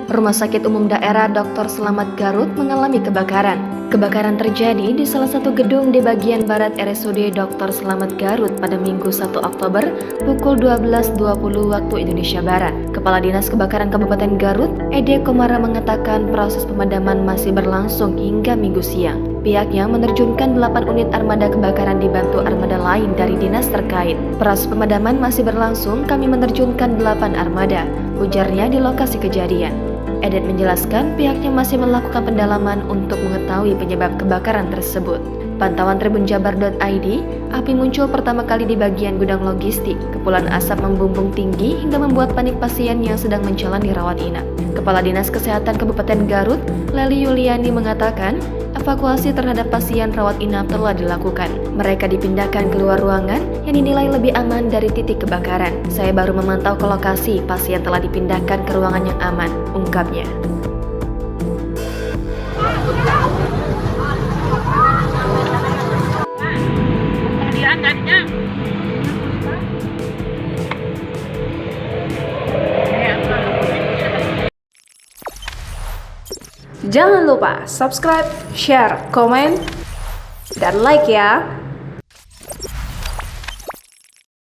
Rumah Sakit Umum Daerah Dr. Slamet Garut mengalami kebakaran. Kebakaran terjadi di salah satu gedung di bagian barat RSUD Dr. Slamet Garut pada Minggu 1 Oktober pukul 12.20 waktu Indonesia Barat. Kepala Dinas Kebakaran Kabupaten Garut, Ede Komara mengatakan proses pemadaman masih berlangsung hingga Minggu siang. Pihaknya menerjunkan 8 unit armada kebakaran dibantu armada lain dari dinas terkait. Proses pemadaman masih berlangsung, kami menerjunkan 8 armada, ujarnya di lokasi kejadian. Edet menjelaskan pihaknya masih melakukan pendalaman untuk mengetahui penyebab kebakaran tersebut. Pantauan tribunjabar.id, api muncul pertama kali di bagian gudang logistik. Kepulan asap membumbung tinggi hingga membuat panik pasien yang sedang menjalani rawat inap. Kepala Dinas Kesehatan Kabupaten Garut, Leli Yuliani mengatakan, evakuasi terhadap pasien rawat inap telah dilakukan. Mereka dipindahkan keluar ruangan yang dinilai lebih aman dari titik kebakaran. Saya baru memantau ke lokasi, pasien telah dipindahkan ke ruangan yang aman, ungkapnya. Jangan lupa subscribe, share, komen, dan like ya.